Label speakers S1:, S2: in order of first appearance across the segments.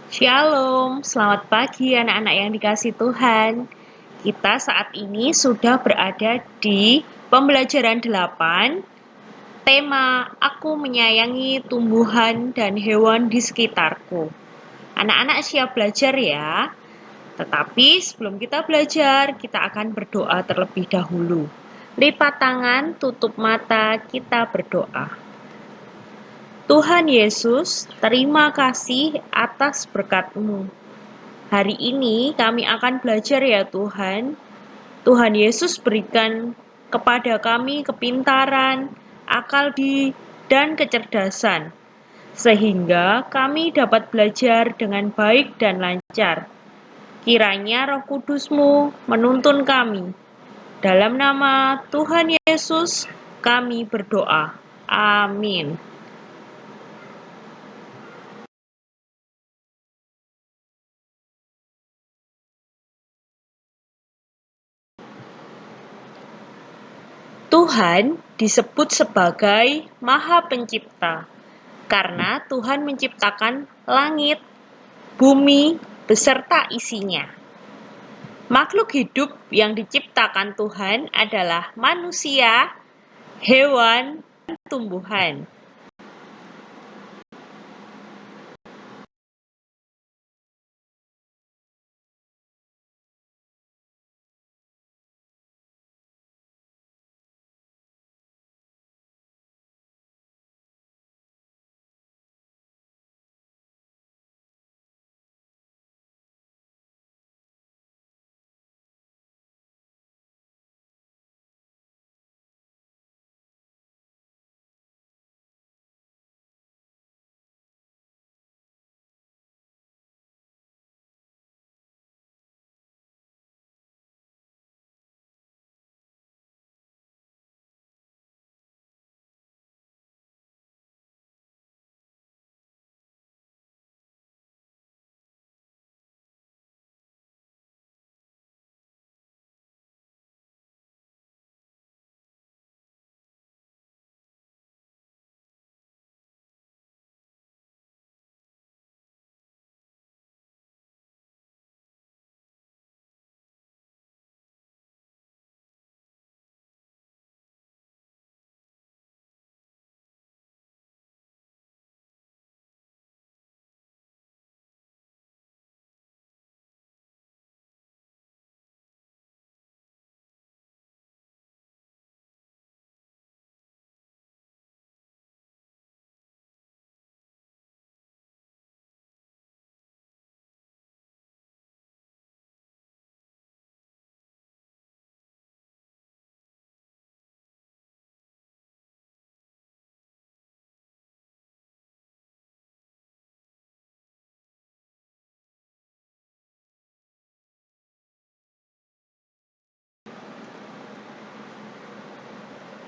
S1: Shalom, selamat pagi anak-anak yang dikasih Tuhan. Kita saat ini sudah berada di pembelajaran 8, tema Aku Menyayangi Tumbuhan dan Hewan di Sekitarku. Anak-anak siap belajar ya? Tetapi sebelum kita belajar, kita akan berdoa terlebih dahulu. Lipat tangan, tutup mata, kita berdoa. Tuhan Yesus, terima kasih atas berkat-Mu. Hari ini kami akan belajar ya Tuhan. Tuhan Yesus berikan kepada kami kepintaran, akal dan kecerdasan, sehingga kami dapat belajar dengan baik dan lancar. Kiranya Roh Kudus-Mu menuntun kami. Dalam nama Tuhan Yesus kami berdoa. Amin. Tuhan disebut sebagai Maha Pencipta karena Tuhan menciptakan langit, bumi, beserta isinya. Makhluk hidup yang diciptakan Tuhan adalah manusia, hewan, dan tumbuhan.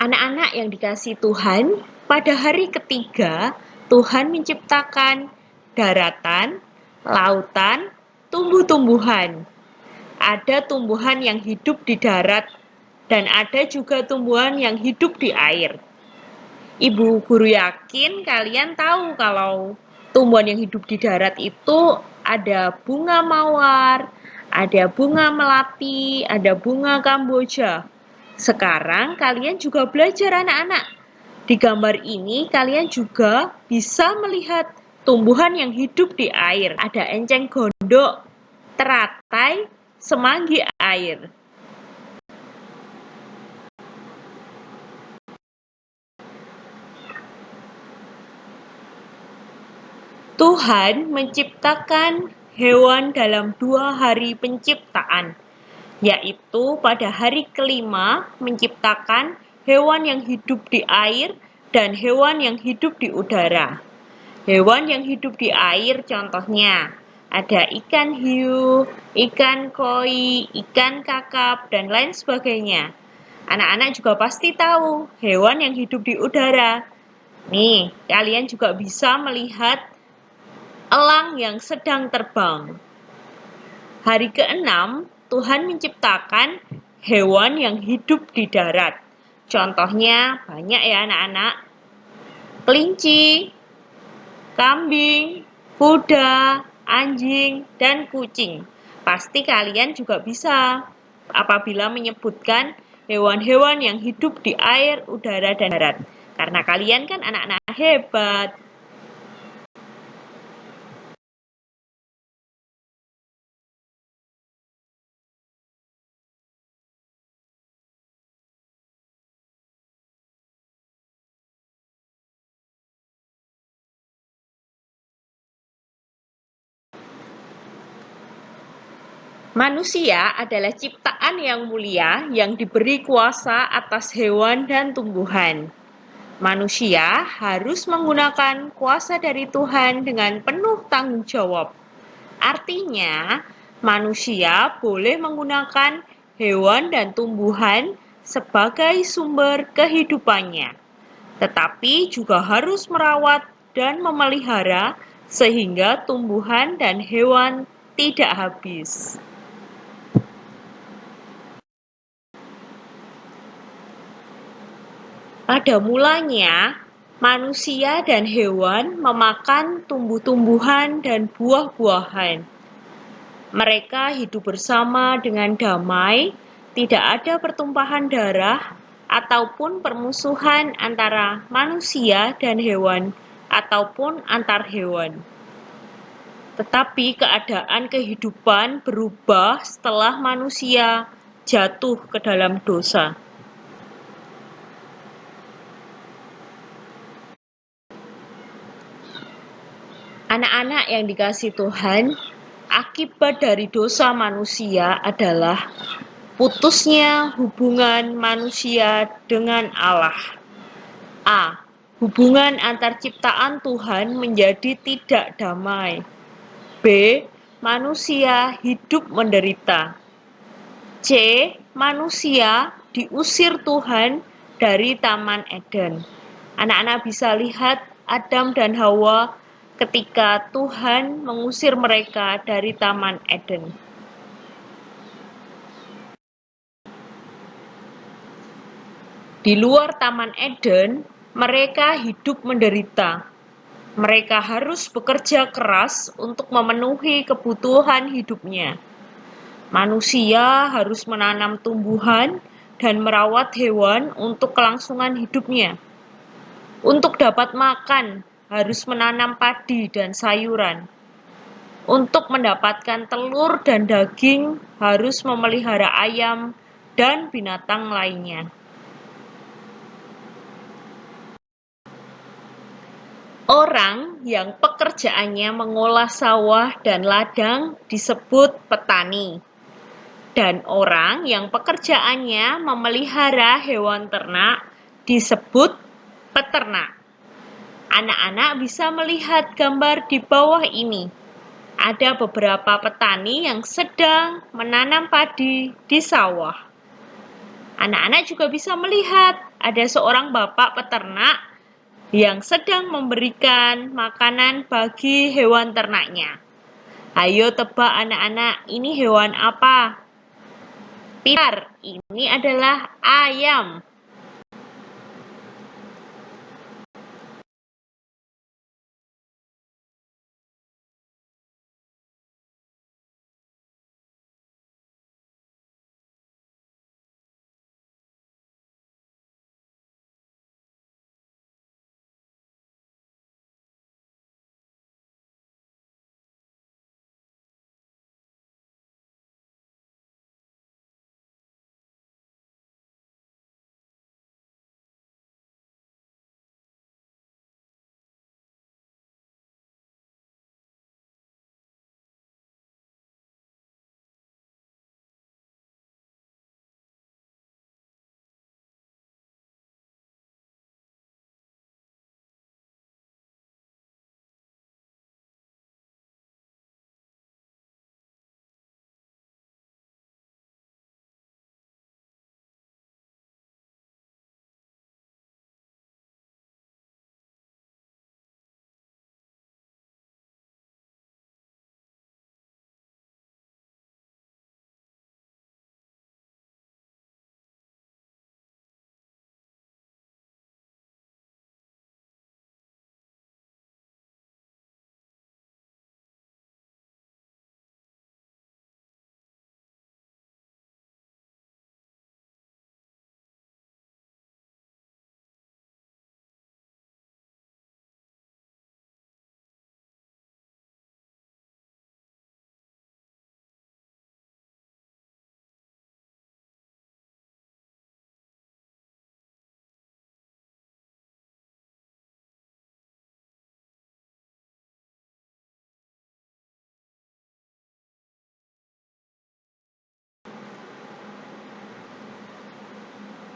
S1: Anak-anak yang dikasih Tuhan, pada hari ketiga Tuhan menciptakan daratan, lautan, tumbuh-tumbuhan. Ada tumbuhan yang hidup di darat dan ada juga tumbuhan yang hidup di air. Ibu guru yakin kalian tahu kalau tumbuhan yang hidup di darat itu ada bunga mawar, ada bunga melati, ada bunga kamboja. Sekarang kalian juga belajar anak-anak. Di gambar ini kalian juga bisa melihat tumbuhan yang hidup di air. Ada enceng gondok, teratai, semanggi air. Tuhan menciptakan hewan dalam 2 hari penciptaan, yaitu pada hari kelima menciptakan hewan yang hidup di air dan hewan yang hidup di udara. Hewan yang hidup di air contohnya ada ikan hiu, ikan koi, ikan kakap, dan lain sebagainya. Anak-anak juga pasti tahu hewan yang hidup di udara. Nih, kalian juga bisa melihat elang yang sedang terbang. Hari ke-6, Tuhan menciptakan hewan yang hidup di darat. Contohnya banyak ya anak-anak. Kelinci, kambing, kuda, anjing, dan kucing. Pasti kalian juga bisa apabila menyebutkan hewan-hewan yang hidup di air, udara, dan darat. Karena kalian kan anak-anak hebat. Manusia adalah ciptaan yang mulia yang diberi kuasa atas hewan dan tumbuhan. Manusia harus menggunakan kuasa dari Tuhan dengan penuh tanggung jawab. Artinya, manusia boleh menggunakan hewan dan tumbuhan sebagai sumber kehidupannya, tetapi juga harus merawat dan memelihara sehingga tumbuhan dan hewan tidak habis. Pada mulanya, manusia dan hewan memakan tumbuh-tumbuhan dan buah-buahan. Mereka hidup bersama dengan damai, tidak ada pertumpahan darah ataupun permusuhan antara manusia dan hewan ataupun antar hewan. Tetapi keadaan kehidupan berubah setelah manusia jatuh ke dalam dosa. Anak-anak yang dikasihi Tuhan, akibat dari dosa manusia adalah putusnya hubungan manusia dengan Allah. A. Hubungan antar ciptaan Tuhan menjadi tidak damai. B. Manusia hidup menderita. C. Manusia diusir Tuhan dari Taman Eden. Anak-anak bisa lihat Adam dan Hawa ketika Tuhan mengusir mereka dari Taman Eden. Di luar Taman Eden, mereka hidup menderita. Mereka harus bekerja keras untuk memenuhi kebutuhan hidupnya. Manusia harus menanam tumbuhan dan merawat hewan untuk kelangsungan hidupnya. Untuk dapat makan, harus menanam padi dan sayuran. Untuk mendapatkan telur dan daging, harus memelihara ayam dan binatang lainnya. Orang yang pekerjaannya mengolah sawah dan ladang disebut petani. Dan orang yang pekerjaannya memelihara hewan ternak disebut peternak. Anak-anak bisa melihat gambar di bawah ini. Ada beberapa petani yang sedang menanam padi di sawah. Anak-anak juga bisa melihat ada seorang bapak peternak yang sedang memberikan makanan bagi hewan ternaknya. Ayo tebak anak-anak, ini hewan apa? Pintar, ini adalah ayam.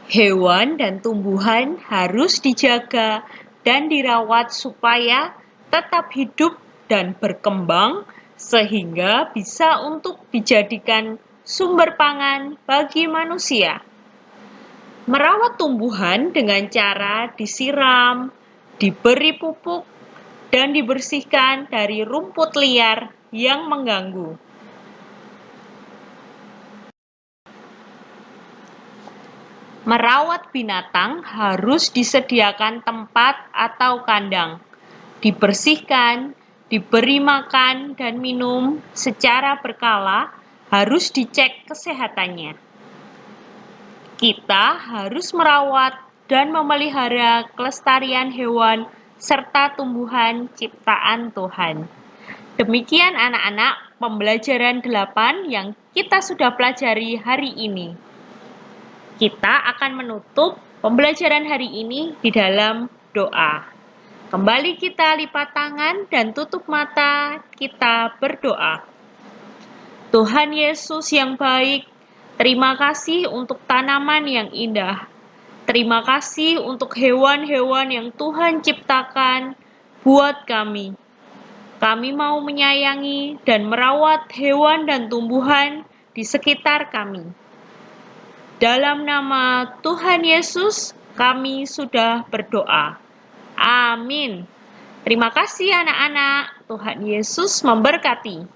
S1: Hewan dan tumbuhan harus dijaga dan dirawat supaya tetap hidup dan berkembang sehingga bisa untuk dijadikan sumber pangan bagi manusia. Merawat tumbuhan dengan cara disiram, diberi pupuk, dan dibersihkan dari rumput liar yang mengganggu. Merawat binatang harus disediakan tempat atau kandang, dibersihkan, diberi makan dan minum secara berkala, harus dicek kesehatannya. Kita harus merawat dan memelihara kelestarian hewan serta tumbuhan ciptaan Tuhan. Demikian anak-anak pembelajaran 8 yang kita sudah pelajari hari ini. Kita akan menutup pembelajaran hari ini di dalam doa. Kembali kita lipat tangan dan tutup mata, kita berdoa. Tuhan Yesus yang baik, terima kasih untuk tanaman yang indah. Terima kasih untuk hewan-hewan yang Tuhan ciptakan buat kami. Kami mau menyayangi dan merawat hewan dan tumbuhan di sekitar kami. Dalam nama Tuhan Yesus, kami sudah berdoa. Amin. Terima kasih anak-anak. Tuhan Yesus memberkati.